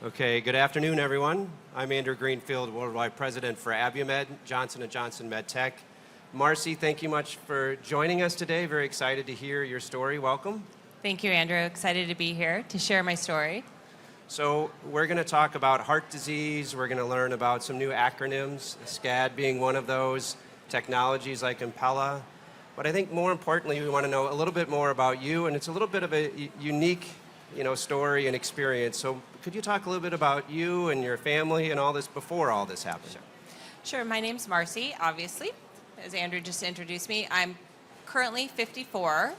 Okay, good afternoon, everyone. I'm Andrew Greenfield, Worldwide President for Abiomed, Johnson & Johnson MedTech. Marcy, thank you much for joining us today. Very excited to hear your story. Welcome. Thank you, Andrew. Excited to be here to share my story. So we're going to talk about heart disease. We're going to learn about some new acronyms, SCAD being one of those, technologies like Impella. But I think more importantly, we want to know a little bit more about you, and it's a little bit of a unique story and experience. So could you talk a little bit about you and your family and all this before all this happened? Sure. My name's Marcy, obviously, as Andrew just introduced me. I'm currently 54.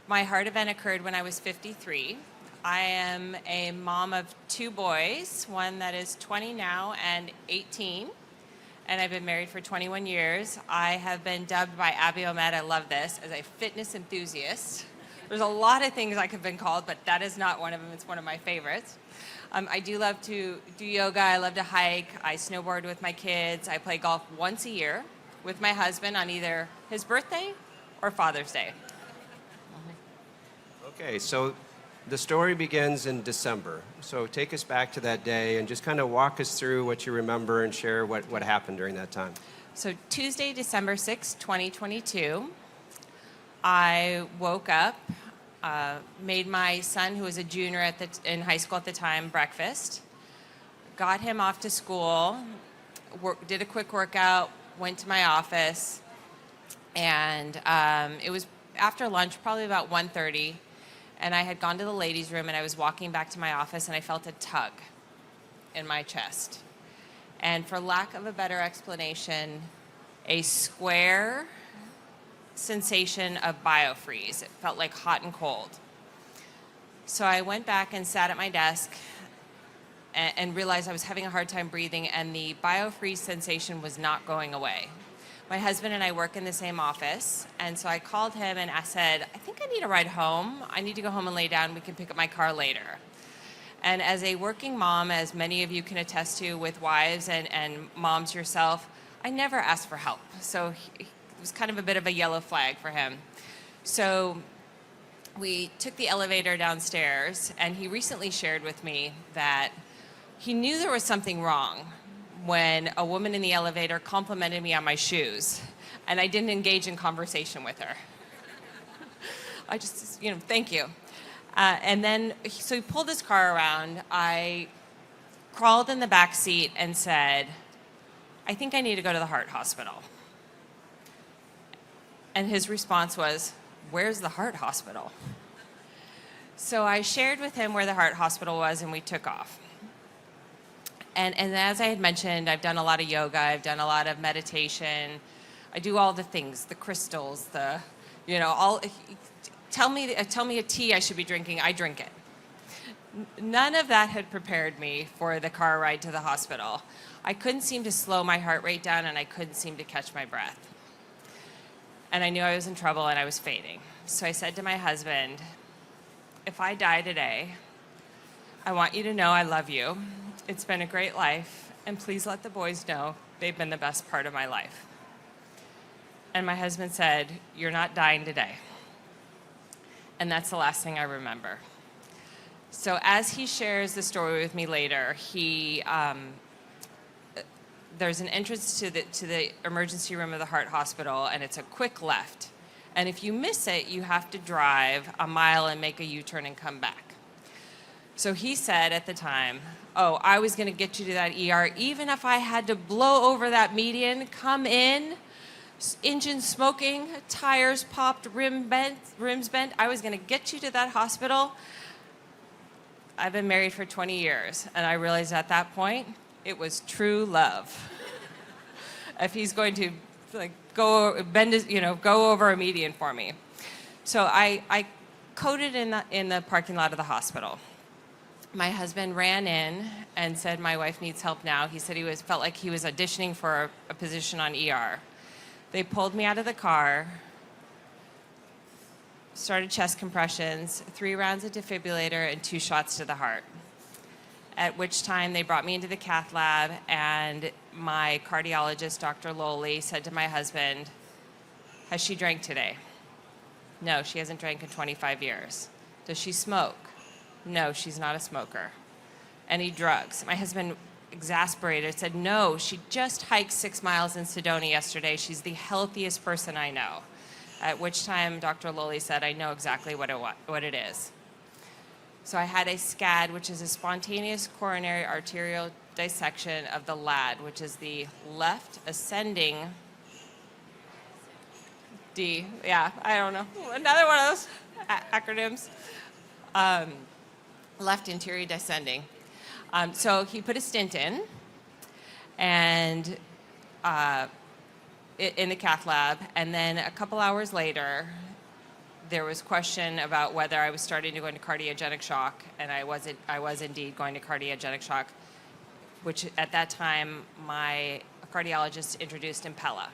My heart event occurred when I was 53. I am a mom of two boys, one that is 20 now and 18, and I've been married for 21 years. I have been dubbed by Abiomed, I love this, as a fitness enthusiast. There's a lot of things I could have been called, but that is not one of them. It's one of my favorites. I do love to do yoga. I love to hike. I snowboard with my kids. I play golf once a year with my husband on either his birthday or Father's Day. Okay, so the story begins in December. So take us back to that day and just kind of walk us through what you remember and share what happened during that time. So Tuesday, December 6, 2022, I woke up, made my son, who was a junior in high school at the time, breakfast, got him off to school, did a quick workout, went to my office, and it was after lunch, probably about 1:30, and I had gone to the ladies' room, and I was walking back to my office, and I felt a tug in my chest. And for lack of a better explanation, a square sensation of biofreeze. It felt like hot and cold. So I went back and sat at my desk and realized I was having a hard time breathing, and the biofreeze sensation was not going away. My husband and I work in the same office, and so I called him and I said, I think I need a ride home. I need to go home and lay down. We can pick up my car later. And as a working mom, as many of you can attest to with wives and moms yourself, I never asked for help. So it was kind of a bit of a yellow flag for him. So we took the elevator downstairs, and he recently shared with me that he knew there was something wrong when a woman in the elevator complimented me on my shoes, and I didn't engage in conversation with her. I just, thank you. And then, so he pulled his car around. I crawled in the back seat and said, I think I need to go to the heart hospital. And his response was, where's the heart hospital? So I shared with him where the heart hospital was, and we took off. And as I had mentioned, I've done a lot of yoga, I've done a lot of meditation, I do all the things, the crystals, tell me a tea I should be drinking, I drink it. None of that had prepared me for the car ride to the hospital. I couldn't seem to slow my heart rate down, and I couldn't seem to catch my breath. And I knew I was in trouble and I was fading. So I said to my husband, if I die today, I want you to know I love you. It's been a great life, and please let the boys know they've been the best part of my life. And my husband said, you're not dying today. And that's the last thing I remember. So as he shares the story with me later, there's an entrance to the emergency room of the heart hospital, and it's a quick left. And if you miss it, you have to drive a mile and make a U-turn and come back. So he said at the time, oh, I was going to get you to that ER, even if I had to blow over that median, come in, engine smoking, tires popped, rims bent, I was going to get you to that hospital. I've been married for 20 years, and I realized at that point, it was true love. If he's going to go over a median for me. So I coded in the parking lot of the hospital. My husband ran in and said, my wife needs help now. He said felt like he was auditioning for a position on ER. They pulled me out of the car, started chest compressions, 3 rounds of defibrillator, and 2 shots to the heart. At which time they brought me into the cath lab, and my cardiologist, Dr. Lowley, said to my husband, has she drank today? No, she hasn't drank in 25 years. Does she smoke? No, she's not a smoker. any drugs? My husband, exasperated, said, no, she just hiked 6 miles in Sedona yesterday. She's the healthiest person I know. At which time Dr. Lowley said, I know exactly what it is. So I had a SCAD, which is a spontaneous coronary arterial dissection of the LAD, which is the left ascending D. Yeah, I don't know. Another one of those acronyms. Left anterior descending. So he put a stent in, and in the cath lab, and then a couple hours later, there was question about whether I was starting to go into cardiogenic shock, and I was indeed going to cardiogenic shock, which at that time my cardiologist introduced Impella.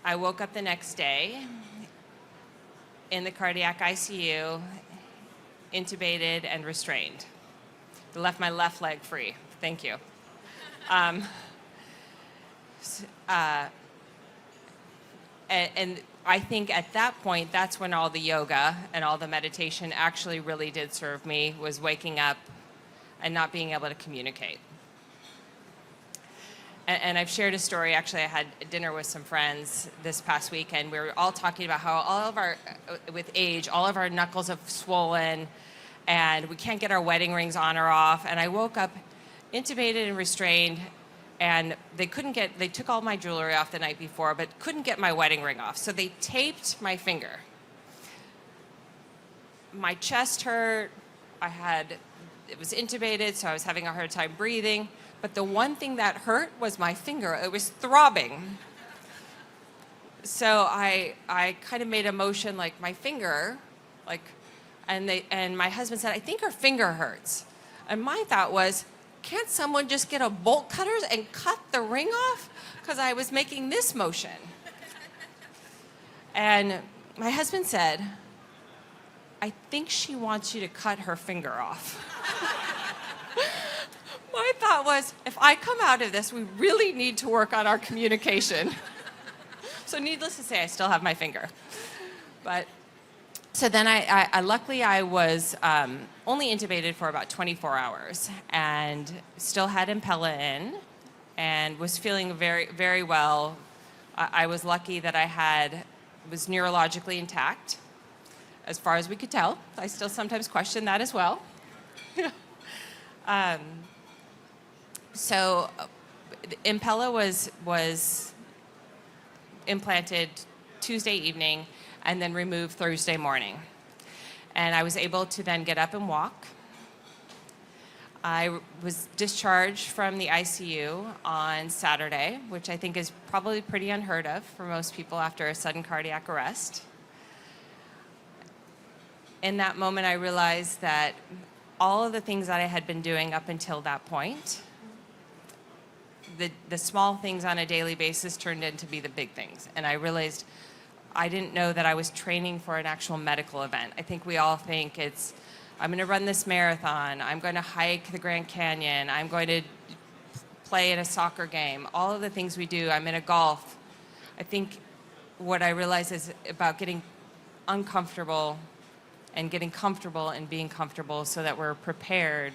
I woke up the next day in the cardiac ICU, intubated and restrained. They left my left leg free. Thank you. And I think at that point, that's when all the yoga and all the meditation actually really did serve me, was waking up and not being able to communicate. And I've shared a story. Actually, I had dinner with some friends this past weekend. We were all talking about how all of our, with age, all of our knuckles have swollen, and we can't get our wedding rings on or off. And I woke up intubated and restrained, and they took all my jewelry off the night before, but couldn't get my wedding ring off. So they taped my finger. My chest hurt. It was intubated, so I was having a hard time breathing. But the one thing that hurt was my finger. It was throbbing. So I kind of made a motion like my finger, and my husband said, I think her finger hurts. And my thought was, can't someone just get a bolt cutter and cut the ring off? Because I was making this motion. And my husband said, I think she wants you to cut her finger off. My thought was, if I come out of this, we really need to work on our communication. So needless to say, I still have my finger. So then luckily I was only intubated for about 24 hours and still had Impella in and was feeling very, very well. I was lucky that was neurologically intact, as far as we could tell. I still sometimes question that as well. So Impella was implanted Tuesday evening and then removed Thursday morning. And I was able to then get up and walk. I was discharged from the ICU on Saturday, which I think is probably pretty unheard of for most people after a sudden cardiac arrest. In that moment, I realized that all of the things that I had been doing up until that point, the small things on a daily basis turned into be the big things. And I realized I didn't know that I was training for an actual medical event. I think we all think I'm going to run this marathon, I'm going to hike the Grand Canyon, I'm going to play in a soccer game, all of the things we do, I'm in a golf. I think what I realized is about getting uncomfortable and getting comfortable and being comfortable so that we're prepared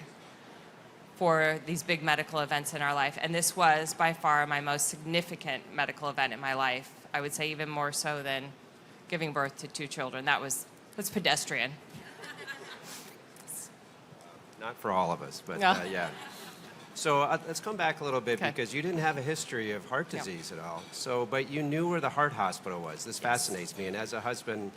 for these big medical events in our life. And this was by far my most significant medical event in my life. I would say even more so than giving birth to 2 children. That's pedestrian. Not for all of us, but No. yeah. So let's come back a little bit, Okay. because you didn't have a history of heart disease at all. So, but you knew where the heart hospital was. This fascinates me. And as a husband,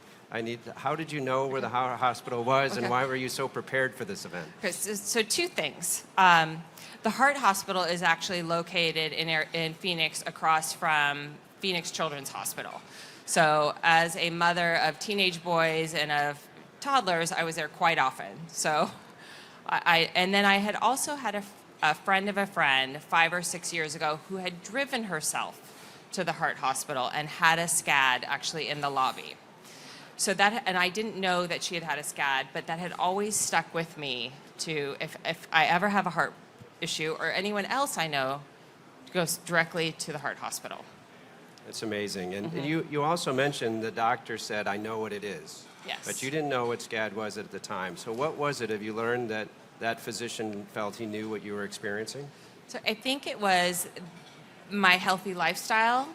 how did you know where the heart hospital was, and why were you so prepared for this event? Okay, so 2 things. The heart hospital is actually located in Phoenix, across from Phoenix Children's Hospital. So as a mother of teenage boys and of toddlers, I was there quite often. So and then I had also had a friend of a friend 5 or 6 years ago who had driven herself to the heart hospital and had a SCAD actually in the lobby. So and I didn't know that she had had a SCAD, but that had always stuck with me to, if I ever have a heart issue or anyone else I know, goes directly to the heart hospital. It's amazing. And you also mentioned the doctor said, I know what it is. Yes. But you didn't know what SCAD was at the time. So what was it? Have you learned that that physician felt he knew what you were experiencing? So I think it was my healthy lifestyle,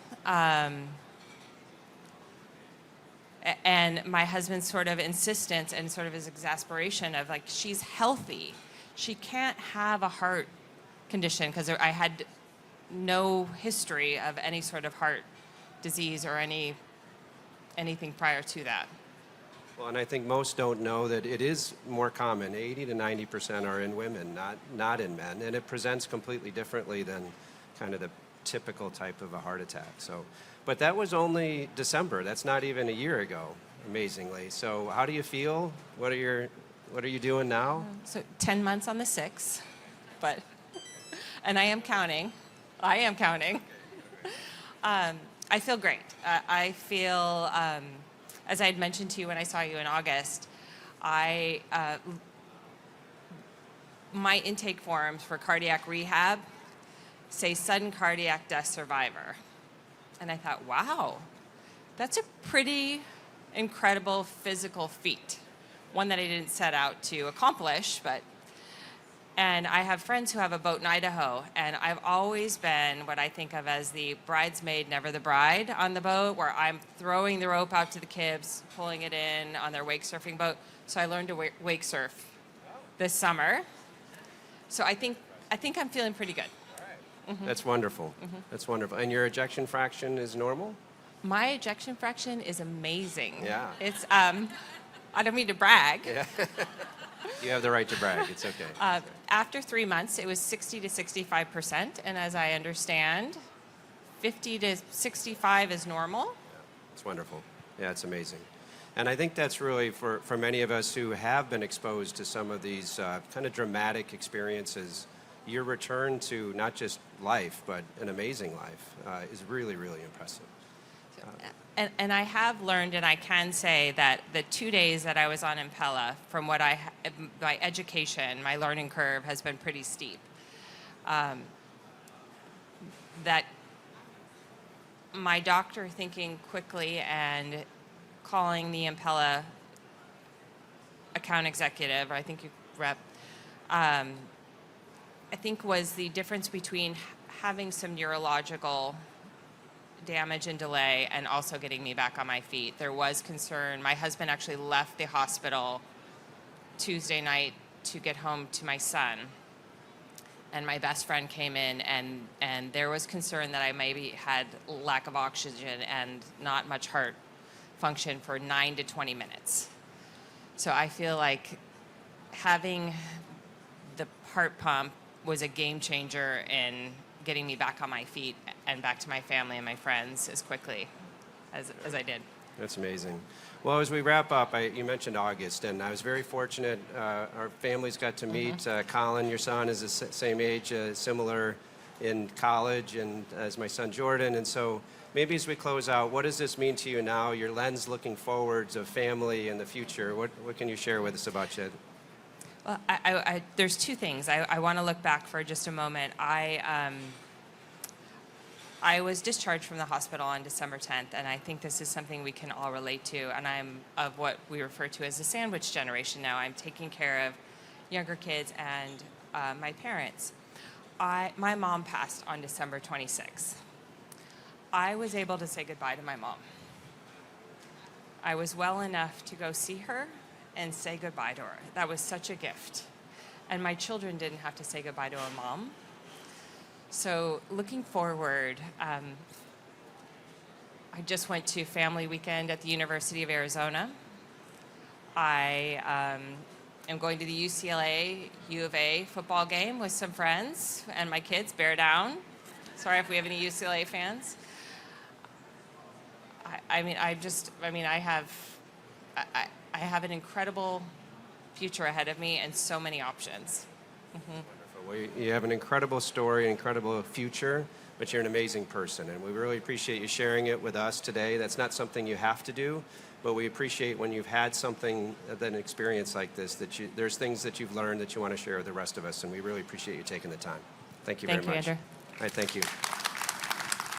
and my husband's sort of insistence and sort of his exasperation of like, she's healthy. She can't have a heart condition, because I had no history of any sort of heart disease or anything prior to that. Well, and I think most don't know that it is more common. 80 to 90% are in women, not in men, and it presents completely differently than kind of the typical type of a heart attack. So, but that was only December. That's not even a year ago, amazingly. So, how do you feel? What are you doing now? So 10 months on the 6th, and I am counting. I feel great. I feel, as I had mentioned to you when I saw you in August, my intake forms for cardiac rehab say sudden cardiac death survivor. And I thought, wow, that's a pretty incredible physical feat. One that I didn't set out to accomplish, and I have friends who have a boat in Idaho, and I've always been what I think of as the bridesmaid, never the bride on the boat, where I'm throwing the rope out to the kids, pulling it in on their wake surfing boat. So I learned to wake surf this summer. So I think I'm feeling pretty good. Mm-hmm. That's wonderful. Mm-hmm. That's wonderful. And your ejection fraction is normal? My ejection fraction is amazing. Yeah. It's, I don't mean to brag. Yeah. You have the right to brag. It's okay. After 3 months, it was 60 to 65%, and as I understand, 50 to 65 is normal. Yeah. It's wonderful. Yeah, it's amazing. And I think that's really, for many of us who have been exposed to some of these kind of dramatic experiences, your return to not just life, but an amazing life is really, really impressive. And I have learned, and I can say that the 2 days that I was on Impella, from what my education, my learning curve has been pretty steep. That my doctor thinking quickly and calling the Impella account executive, or I think you rep, I think was the difference between having some neurological damage and delay and also getting me back on my feet. There was concern. My husband actually left the hospital Tuesday night to get home to my son. And my best friend came in, and there was concern that I maybe had lack of oxygen and not much heart function for 9 to 20 minutes. So I feel like having the heart pump was a game changer in getting me back on my feet and back to my family and my friends as quickly as I did. That's amazing. Well, as we wrap up, you mentioned August, and I was very fortunate. Our families got to meet. Colin, your son, is the same age, similar in college, and as my son Jordan. And so maybe as we close out, what does this mean to you now, your lens looking forwards of family and the future? What can you share with us about you? Well, there's two things. I want to look back for just a moment. I was discharged from the hospital on December 10th, and I think this is something we can all relate to, and I'm of what we refer to as the sandwich generation now. I'm taking care of younger kids and my parents. My mom passed on December 26th. I was able to say goodbye to my mom. I was well enough to go see her and say goodbye to her. That was such a gift. And my children didn't have to say goodbye to a mom. So looking forward, I just went to family weekend at the University of Arizona. I am going to the UCLA U of A football game with some friends and my kids. Bear down. Sorry if we have any UCLA fans. I have an incredible future ahead of me and so many options. Mm-hmm. Well, you have an incredible story, an incredible future, but you're an amazing person, and we really appreciate you sharing it with us today. That's not something you have to do, but we appreciate when you've had something, an experience like this, there's things that you've learned that you want to share with the rest of us, and we really appreciate you taking the time. Thank you very much. Thank you, Andrew. All right, thank you.